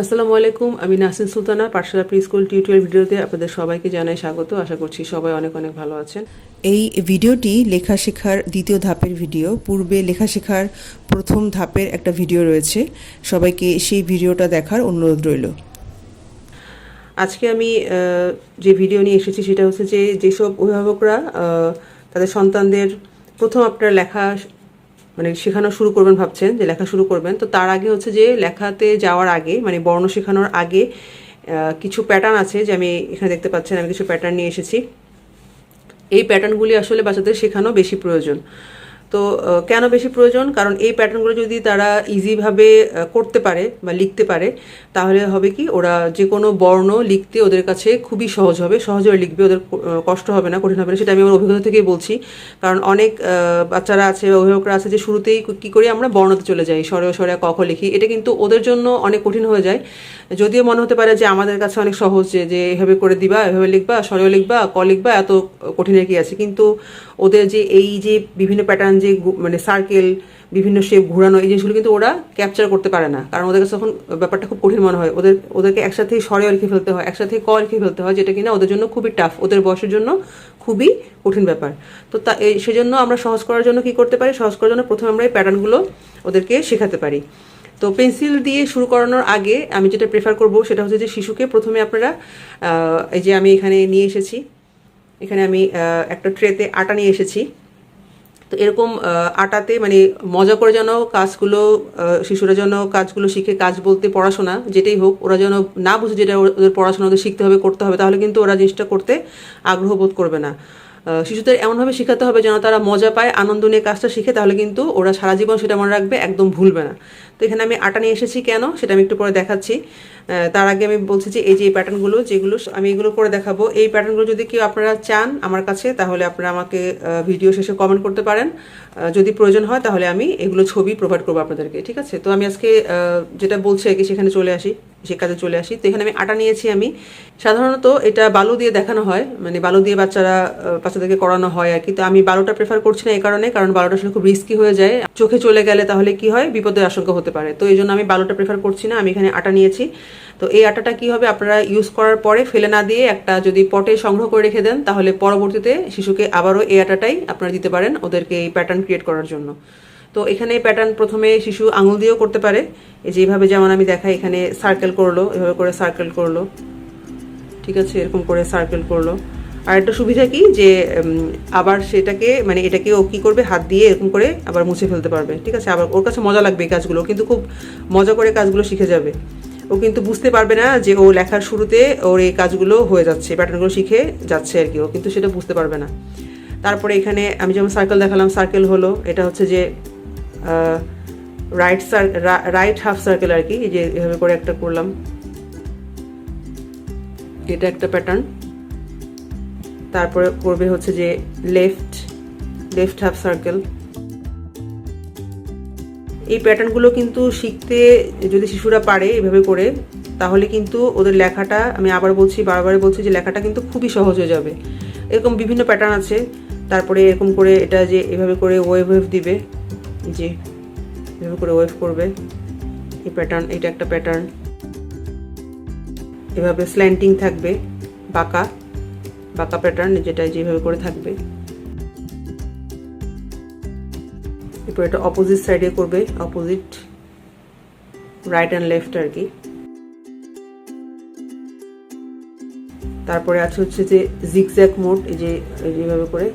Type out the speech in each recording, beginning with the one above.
আসসালামু আলাইকুম, আমি নাসিন সুলতানা। পাঠশালা প্রিস্কুল টিউটোরিয়াল ভিডিওতে আপনাদের সবাইকে জানাই স্বাগত। আশা করছি সবাই অনেক অনেক ভালো আছেন। এই ভিডিওটি লেখা শেখার দ্বিতীয় ধাপের ভিডিও। পূর্বে লেখা শেখার প্রথম ধাপের একটা ভিডিও রয়েছে, সবাইকে সেই ভিডিওটা দেখার অনুরোধ রইল। আজকে আমি যে ভিডিও নিয়ে এসেছি সেটা হচ্ছে যে যেসব অভিভাবকরা তাদের সন্তানদের প্রথম আপনার লেখা শেখানো শুরু করবেন, ভাবছেন যে লেখা শুরু করবেন, তো তার আগে হচ্ছে যে লেখাতে যাওয়ার আগে বর্ণ শেখানোর আগে কিছু প্যাটার্ন আছে যে আমি এখানে দেখতে পাচ্ছেন। আমি কিছু প্যাটার্ন নিয়ে এসেছি। এই প্যাটার্নগুলি আসলে বাচ্চাদের শেখানো বেশি প্রয়োজন। তো কেন বেশি প্রয়োজন? কারণ এই প্যাটার্নগুলো যদি তারা ইজিভাবে করতে পারে বা লিখতে পারে, তাহলে হবে কি, ওরা যে কোনো বর্ণ লিখতে ওদের কাছে খুবই সহজভাবে লিখবে, ওদের কষ্ট হবে না, কঠিন হবে না। সেটা আমি আমার অভিজ্ঞতা থেকেই বলছি। কারণ অনেক বাচ্চারা আছে বা অভিভাবকরা আছে যে শুরুতেই কী করি, আমরা বর্ণতে চলে যাই, সরে ক খ লিখি। এটা কিন্তু ওদের জন্য অনেক কঠিন হয়ে যায়। যদিও মনে হতে পারে যে আমাদের কাছে অনেক সহজ, যে এভাবে করে দিবা, এভাবে লিখবা, সরেও লিখবা, ক লিখবা, এত কঠিনের কি আছে। কিন্তু ওদের যে এই যে বিভিন্ন প্যাটার্ন, যে সার্কেল, বিভিন্ন শেপ ঘুরানো, এই জিনিসগুলো কিন্তু ওরা ক্যাপচার করতে পারে না। কারণ ওদের কাছে তখন ব্যাপারটা খুব কঠিন মনে হয়। ওদেরকে একসাথে সরেও লিখে ফেলতে হয়, একসাথে ক লিখে ফেলতে হয়, যেটা কিনা ওদের জন্য খুবই টাফ, ওদের বয়সের জন্য খুবই কঠিন ব্যাপার। তো সেজন্য আমরা সহজ করার জন্য কি করতে পারি? সহজ করার জন্য প্রথমে আমরা এই প্যাটার্নগুলো ওদেরকে শেখাতে পারি। তো পেন্সিল দিয়ে শুরু করানোর আগে আমি যেটা প্রেফার করব সেটা হচ্ছে যে শিশুকে প্রথমে আপনারা এই যে আমি এখানে নিয়ে এসেছি, এখানে আমি একটা ট্রেতে আটা নিয়ে এসেছি। তো এরকম আটাতে মজা করে যেন কাজগুলো, শিশুরা যেন কাজগুলো শিখে, কাজ বলতে পড়াশোনা যেটাই হোক, ওরা যেন না বুঝে যেটা ওদের পড়াশোনা ওদের শিখতে হবে, করতে হবে, তাহলে কিন্তু ওরা জিনিসটা করতে আগ্রহ বোধ করবে না। শিশুদের এমনভাবে শেখাতে হবে যেন তারা মজা পায়, আনন্দ নিয়ে কাজটা শিখে, তাহলে কিন্তু ওরা সারা জীবন সেটা মনে রাখবে, একদম ভুলবে না। তো এখানে আমি আটা নিয়ে এসেছি, কেন সেটা আমি একটু পরে দেখাচ্ছি। তার আগে আমি বলছি যে এই যে এই প্যাটার্নগুলো, যেগুলো আমি এগুলো করে দেখাবো, এই প্যাটার্নগুলো যদি কেউ আপনারা চান আমার কাছে, তাহলে আপনারা আমাকে ভিডিও শেষে কমেন্ট করতে পারেন। যদি প্রয়োজন হয় তাহলে আমি এগুলো ছবি প্রোভাইড করবো আপনাদেরকে, ঠিক আছে? তো আমি আজকে যেটা বলছি আর কি, সেখানে চলে আসি, সে কাজে চলে আসি। তো এখানে আমি আটা নিয়েছি। আমি সাধারণত এটা বালু দিয়ে দেখানো হয়, বালু দিয়ে বাচ্চাদেরকে করানো হয় আর কি। তো আমি বালুটা প্রেফার করছি না এই কারণ বালুটা আসলে খুব রিস্কি হয়ে যায়, চোখে চলে গেলে তাহলে কি হয়, বিপদের আশঙ্কা হতে পারে। তো এই জন্য আমি বালুটা প্রেফার করছি না। আমি এখানে আটা নিয়েছি। তো এই আটাটা কি হবে, আপনারা ইউজ করার পরে ফেলে না দিয়ে একটা যদি পটে সংগ্রহ করে রেখে দেন, তাহলে পরবর্তীতে শিশুকে আবারও এই আটাটাই আপনারা দিতে পারেন ওদেরকে এই প্যাটার্ন ক্রিয়েট করার জন্য। তো এখানে প্যাটার্ন প্রথমে শিশু আঙুল দিয়েও করতে পারে, এই যে এইভাবে, যেমন আমি দেখাই, এখানে সার্কেল করলো, এভাবে করে সার্কেল করলো, ঠিক আছে, এরকম করে সার্কেল করলো। আর একটা সুবিধা কি, যে আবার সেটাকে এটাকে ও কী করবে, হাত দিয়ে এরকম করে আবার মুছে ফেলতে পারবে, ঠিক আছে। আবার ওর কাছে মজা লাগবে এই কাজগুলো, কিন্তু খুব মজা করে কাজগুলো শিখে যাবে। ও কিন্তু বুঝতে পারবে না যে ও লেখার শুরুতে ওর এই কাজগুলো হয়ে যাচ্ছে, প্যাটার্নগুলো শিখে যাচ্ছে আর কি, ও কিন্তু সেটা বুঝতে পারবে না। তারপরে এখানে আমি যেমন সার্কেল দেখালাম, সার্কেল হলো, এটা হচ্ছে যে রাইট হাফ সার্কেল আর কি, এই যে এভাবে করে একটা করলাম, এটা একটা প্যাটার্ন। তারপরে করবে হচ্ছে যে লেফট হাফ সার্কেল। এই প্যাটার্নগুলো কিন্তু শিখতে যদি শিশুরা পারে এভাবে করে, তাহলে কিন্তু ওদের লেখাটা, আমি আবার বলছি, বারবার বলছি, যে লেখাটা কিন্তু খুবই সহজ হয়ে যাবে। এরকম বিভিন্ন প্যাটার্ন আছে। তারপরে এরকম করে এটা যে এভাবে করে ওয়েভ দিবে, যে এভাবে করে ওয়েভ করবে, এই প্যাটার্ন, এটা একটা প্যাটার্ন। এভাবে স্ল্যান্টিং থাকবে, বাঁকা প্যাটার্ন, যেটা যেভাবে করে থাকবে। এরপর এটা অপোজিট সাইডে করবে, অপোজিট, রাইট অ্যান্ড লেফট আর কি। তারপরে আছে হচ্ছে যে জিগজ্যাগ মোড, এই যে এইভাবে করে।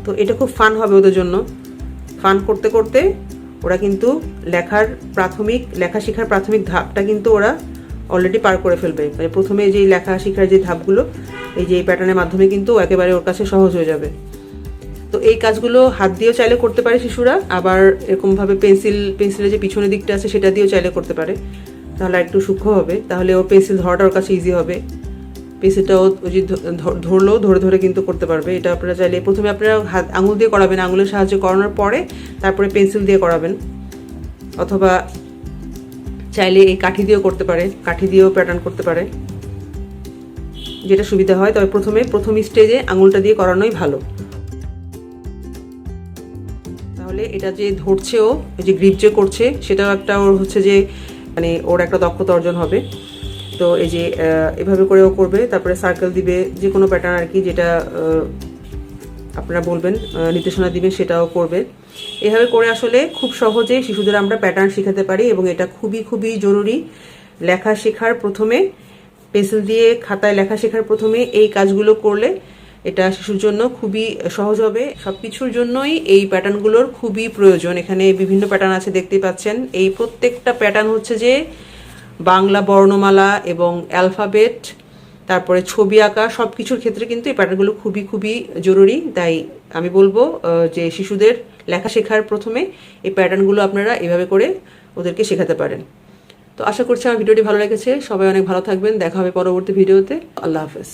তো এটা খুব ফান হবে ওদের জন্য। ফান করতে করতে ওরা কিন্তু লেখা শেখার প্রাথমিক ধাপটা কিন্তু ওরা অলরেডি পার করে ফেলবে। প্রথমে যে লেখা শেখার যে ধাপগুলো, এই যে এই প্যাটার্নের মাধ্যমে কিন্তু একেবারে ওর কাছে সহজ হয়ে যাবে। তো এই কাজগুলো হাত দিয়েও চাইলে করতে পারে শিশুরা, আবার এরকমভাবে পেন্সিলের যে পিছনের দিকটা আছে সেটা দিয়েও চাইলে করতে পারে, তাহলে একটু সূক্ষ্ম হবে, তাহলে ও পেন্সিল ধরাটা ওর কাছে ইজি হবে। পেন্সিলটাও ওই যে ধরে কিন্তু করতে পারবে। এটা আপনারা চাইলে প্রথমে আপনারা আঙুল দিয়ে করাবেন, আঙুলের সাহায্যে করানোর পরে তারপরে পেন্সিল দিয়ে করাবেন, অথবা চাইলে এই কাঠি দিয়েও করতে পারে, কাঠি দিয়েও প্যাটার্ন করতে পারে, যেটা সুবিধা হয়। তবে প্রথম স্টেজে আঙুলটা দিয়ে করানোই ভালো। তাহলে এটা যে ধরছেও, যে গ্রিপ যে করছে, সেটাও একটা ওর হচ্ছে যে মানে ওর একটা দক্ষতা অর্জন হবে। তো এই যে এভাবে করেও করবে, তারপরে সার্কেল দিবে, যে কোনো প্যাটার্ন আর কি, যেটা আপনারা বলবেন, নির্দেশনা দিবেন, সেটাও করবে। এভাবে করে আসলে খুব সহজেই শিশুদের আমরা প্যাটার্ন শেখাতে পারি, এবং এটা খুবই খুবই জরুরি। লেখা শেখার প্রথমে, পেন্সিল দিয়ে খাতায় লেখা শেখার প্রথমে এই কাজগুলো করলে এটা শিশুর জন্য খুবই সহজ হবে। সব কিছুর জন্যই এই প্যাটার্নগুলোর খুবই প্রয়োজন। এখানে বিভিন্ন প্যাটার্ন আছে, দেখতে পাচ্ছেন। এই প্রত্যেকটা প্যাটার্ন হচ্ছে যে বাংলা বর্ণমালা এবং অ্যালফাবেট, তারপরে ছবি আঁকা, সব কিছুর ক্ষেত্রে কিন্তু এই প্যাটার্নগুলো খুবই খুবই জরুরি। তাই আমি বলবো যে শিশুদের লেখা শেখার প্রথমে এই প্যাটার্নগুলো আপনারা এভাবে করে ওদেরকে শেখাতে পারেন। তো আশা করছি আমার ভিডিওটি ভালো লেগেছে। সবাই অনেক ভালো থাকবেন। দেখা হবে পরবর্তী ভিডিওতে। আল্লাহ হাফেজ।